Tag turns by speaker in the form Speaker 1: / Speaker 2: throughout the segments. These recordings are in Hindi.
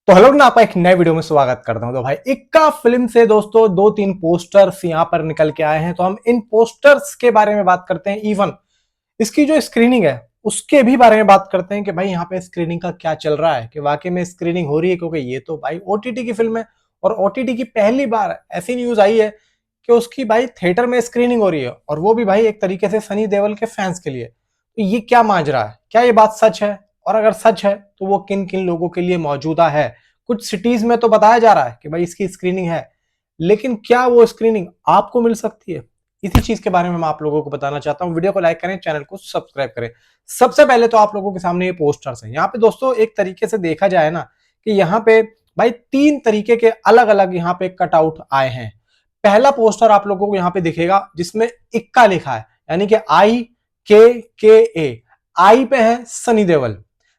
Speaker 1: तो हेलो ना, आपका एक नए वीडियो में स्वागत करता हूं। तो भाई इक्का फिल्म से दोस्तों दो तीन पोस्टर्स यहां पर निकल के आए हैं, तो हम इन पोस्टर्स के बारे में बात करते हैं। इवन इसकी जो स्क्रीनिंग है उसके भी बारे में बात करते हैं कि भाई यहाँ पे स्क्रीनिंग का क्या चल रहा है, कि वाकई में स्क्रीनिंग हो रही है, क्योंकि ये तो भाई ओटीटी की फिल्म है और ओटीटी की पहली बार ऐसी न्यूज आई है कि उसकी भाई थिएटर में स्क्रीनिंग हो रही है, और वो भी भाई एक तरीके से सनी देओल के फैंस के लिए। तो ये क्या माजरा है, क्या ये बात सच है, और अगर सच है तो वो किन किन लोगों के लिए मौजूदा है। कुछ सिटीज में तो बताया जा रहा है कि भाई इसकी स्क्रीनिंग है, लेकिन क्या वो स्क्रीनिंग आपको मिल सकती है, इसी चीज के बारे में मैं आप लोगों को बताना चाहता हूं। वीडियो को लाइक करें, चैनल को सब्सक्राइब करें। सबसे पहले तो आप लोगों के सामने ये पोस्टर्स हैं। यहाँ पे दोस्तों एक तरीके से देखा जाए ना कि यहाँ पे भाई तीन तरीके के अलग अलग यहाँ पे कटआउट आए हैं। पहला पोस्टर आप लोगों को यहाँ पे दिखेगा जिसमें इक्का लिखा है, यानी कि IKKA। आई पे है सनी देओल।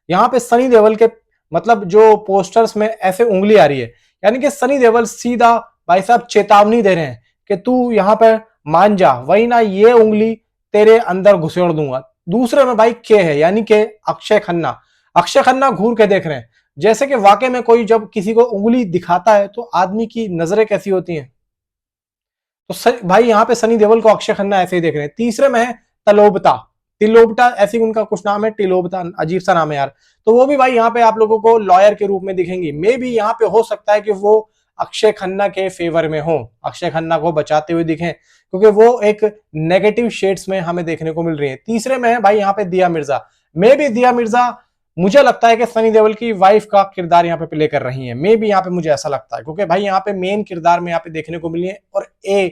Speaker 1: यहाँ पे सनी देओल के मतलब जो पोस्टर्स में ऐसे उंगली आ रही है, यानी कि सनी देओल सीधा भाई साहब चेतावनी दे रहे हैं कि तू यहाँ पर मान जा, वही ना ये उंगली तेरे अंदर घुसेड़ दूंगा। दूसरे में भाई के है, यानी कि अक्षय खन्ना। अक्षय खन्ना घूर के देख रहे हैं, जैसे कि वाकई में कोई जब किसी को उंगली दिखाता है तो आदमी की नजरें कैसी होती हैं। तो भाई यहाँ पे सनी देओल को अक्षय खन्ना ऐसे ही देख रहे हैं। तीसरे में है तलोबता, तिलोबता ऐसी उनका कुछ नाम है, टिलोबता अजीब सा नाम है यार। तो वो भी भाई यहाँ पे आप लोगों को लॉयर के रूप में दिखेंगी। मे भी यहाँ पे हो सकता है कि वो अक्षय खन्ना के फेवर में हो, अक्षय खन्ना को बचाते हुए दिखें, क्योंकि वो एक नेगेटिव शेड्स में हमें देखने को मिल रही है। तीसरे में है भाई यहाँ पे दिया मिर्जा। मे भी दिया मिर्जा, मुझे लगता है कि सनी देओल की वाइफ का किरदार यहाँ पे प्ले कर रही है। मे भी यहाँ पे मुझे ऐसा लगता है, क्योंकि भाई यहाँ पे मेन किरदार में यहाँ पे देखने को मिली है, और ए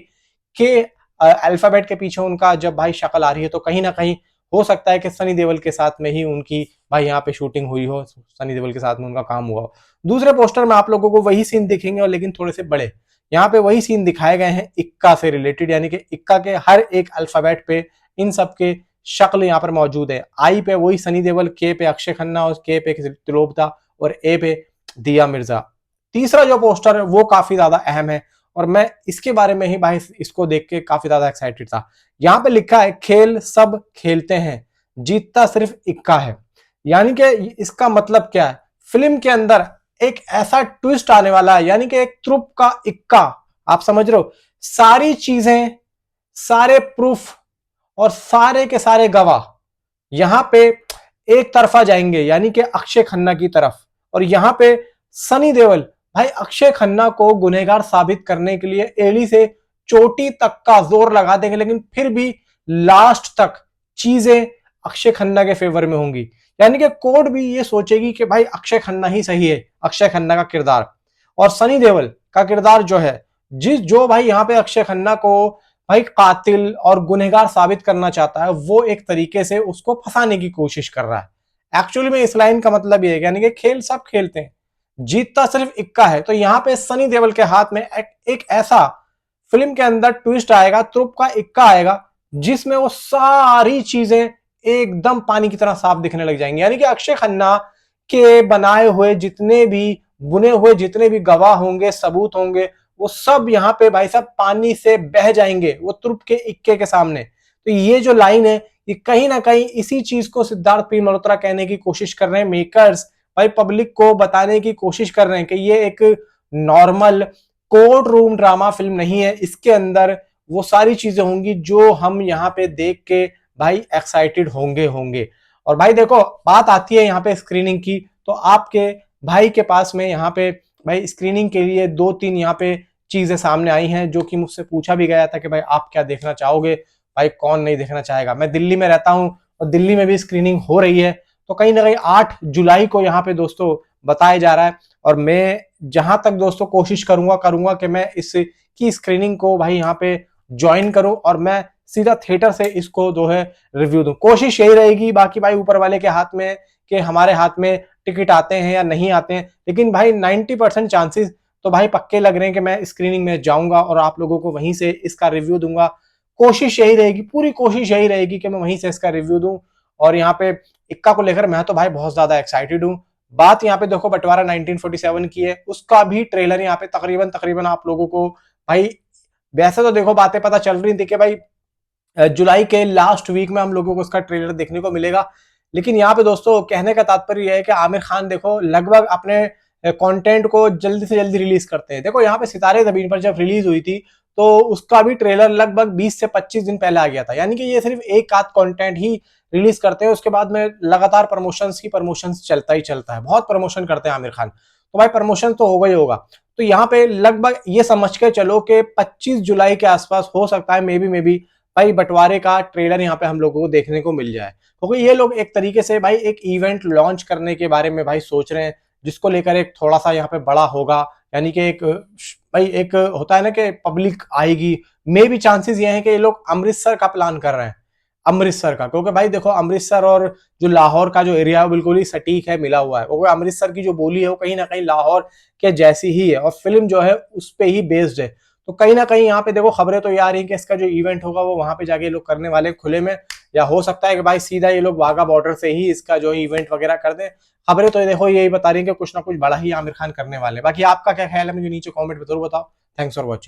Speaker 1: के अल्फाबेट के पीछे उनका जब भाई शक्ल आ रही है, तो कहीं ना कहीं हो सकता है कि सनी देओल के साथ में ही उनकी भाई यहाँ पे शूटिंग हुई हो, सनी देओल के साथ में उनका काम हुआ हो। दूसरे पोस्टर में आप लोगों को वही सीन दिखेंगे, और लेकिन थोड़े से बड़े। यहाँ पे वही सीन दिखाए गए हैं इक्का से रिलेटेड, यानी कि इक्का के हर एक अल्फाबेट पे इन सब के शक्ल यहाँ पर मौजूद है। आई पे वही सनी देओल, के पे अक्षय खन्ना, और के पे तिलोबता, और ए पे दिया मिर्जा। तीसरा जो पोस्टर है वो काफी ज्यादा अहम है, और मैं इसके बारे में ही भाई इसको देख के काफी ज्यादा एक्साइटेड था। यहाँ पे लिखा है खेल सब खेलते हैं, जीतता सिर्फ इक्का है। यानी कि इसका मतलब क्या है, फिल्म के अंदर एक ऐसा ट्विस्ट आने वाला है, यानी कि एक त्रुप का इक्का। आप समझ रहे हो, सारी चीजें, सारे प्रूफ और सारे के सारे गवाह यहां पे एक तरफा जाएंगे, यानी कि अक्षय खन्ना की तरफ। और यहां पे सनी देओल भाई अक्षय खन्ना को गुनहगार साबित करने के लिए एड़ी से चोटी तक का जोर लगा देंगे, लेकिन फिर भी लास्ट तक चीजें अक्षय खन्ना के फेवर में होंगी। यानी कि कोर्ट भी ये सोचेगी कि भाई अक्षय खन्ना ही सही है, अक्षय खन्ना का किरदार। और सनी देओल का किरदार जो है, जो भाई यहाँ पे अक्षय खन्ना को भाई कातिल और गुनहगार साबित करना चाहता है, वो एक तरीके से उसको फंसाने की कोशिश कर रहा है। एक्चुअली में इस लाइन का मतलब ये है, यानी कि खेल सब खेलते हैं, जीतता सिर्फ इक्का है। तो यहाँ पे सनी देओल के हाथ में एक ऐसा फिल्म के अंदर ट्विस्ट आएगा, त्रुप का इक्का आएगा, जिसमें वो सारी चीजें एकदम पानी की तरह साफ दिखने लग जाएंगी। यानी कि अक्षय खन्ना के बनाए हुए जितने भी, बुने हुए जितने भी गवाह होंगे, सबूत होंगे, वो सब यहाँ पे भाई साहब पानी से बह जाएंगे वो त्रुप के इक्के के सामने। तो ये जो लाइन है, ये कहीं ना कहीं इसी चीज को सिद्धार्थ पी मल्होत्रा कहने की कोशिश कर रहे हैं। मेकर्स भाई पब्लिक को बताने की कोशिश कर रहे हैं कि ये एक normal court room drama film नहीं है, इसके अंदर वो सारी चीजें होंगी जो हम यहाँ पे देख के भाई एक्साइटेड होंगे। और भाई देखो, बात आती है यहाँ पे स्क्रीनिंग की, तो आपके भाई के पास में यहाँ पे भाई स्क्रीनिंग के लिए दो तीन यहाँ पे चीजें सामने आई हैं, जो कि मुझसे पूछा भी गया था कि भाई आप क्या देखना चाहोगे, भाई कौन नहीं देखना चाहेगा। मैं दिल्ली में रहता हूं और दिल्ली में भी स्क्रीनिंग हो रही है, तो कहीं ना कहीं 8 जुलाई को यहाँ पे दोस्तों बताया जा रहा है। और मैं जहां तक दोस्तों कोशिश करूंगा कि मैं इसकी स्क्रीनिंग को भाई यहाँ पे ज्वाइन करूं, और मैं सीधा थिएटर से इसको जो है रिव्यू दूं। कोशिश यही रहेगी, बाकी भाई ऊपर वाले के हाथ में कि हमारे हाथ में टिकट आते हैं या नहीं आते हैं, लेकिन भाई 90% चांसेस तो भाई पक्के लग रहे हैं कि मैं स्क्रीनिंग में जाऊंगा और आप लोगों को वहीं से इसका रिव्यू दूंगा। कोशिश यही रहेगी, पूरी कोशिश यही रहेगी कि मैं वहीं से इसका रिव्यू दूं। और यहाँ पे इक्का को लेकर मैं तो भाई बहुत ज्यादा एक्साइटेड हूं। बात यहाँ पे देखो बंटवारा 1947 की है, उसका भी ट्रेलर यहाँ पे तकरीबन आप लोगों को भाई, वैसे तो देखो बातें पता चल रही थी कि भाई जुलाई के लास्ट वीक में हम लोगों को उसका ट्रेलर देखने को मिलेगा। लेकिन यहाँ पे दोस्तों कहने का तात्पर्य यह है कि आमिर खान देखो लगभग अपने कंटेंट को जल्दी से जल्दी रिलीज करते हैं। देखो यहाँ पे सितारे ज़मीन पर जब रिलीज हुई थी तो उसका भी ट्रेलर लगभग 20 से 25 दिन पहले आ गया था, यानी कि ये सिर्फ एक आध कंटेंट ही रिलीज करते हैं, उसके बाद में लगातार प्रमोशंस चलता ही चलता है। बहुत प्रमोशन करते हैं आमिर खान, तो भाई प्रमोशन तो होगा ही होगा। तो यहाँ पे लगभग ये समझ के चलो कि 25 जुलाई के आसपास हो सकता है मे बी भाई बंटवारे का ट्रेलर यहाँ पे हम लोगों को देखने को मिल जाए, क्योंकि ये लोग एक तरीके से भाई एक इवेंट लॉन्च करने के बारे में भाई सोच रहे हैं, जिसको लेकर एक थोड़ा सा यहाँ पे बड़ा होगा, यानी कि एक भाई एक होता है ना कि पब्लिक आएगी। मे भी चांसेस ये हैं कि ये लोग अमृतसर का प्लान कर रहे हैं, अमृतसर का, क्योंकि भाई देखो अमृतसर और जो लाहौर का जो एरिया है बिल्कुल ही सटीक है, मिला हुआ है, क्योंकि अमृतसर की जो बोली है वो कहीं ना कहीं लाहौर के जैसी ही है और फिल्म जो है उस पर ही बेस्ड है। तो कहीं ना कहीं यहाँ पे देखो खबरें तो ये आ रही है कि इसका जो इवेंट होगा वो वहां पे जाके ये लोग करने वाले खुले में, या हो सकता है कि भाई सीधा ये लोग वाघा बॉर्डर से ही इसका जो इवेंट वगैरह कर दें। खबरें तो देखो यही बता रही है कि कुछ ना कुछ बड़ा ही आमिर खान करने वाले। बाकी आपका क्या ख्याल है मुझे नीचे कमेंट में जरूर बताओ। Thanks for watching.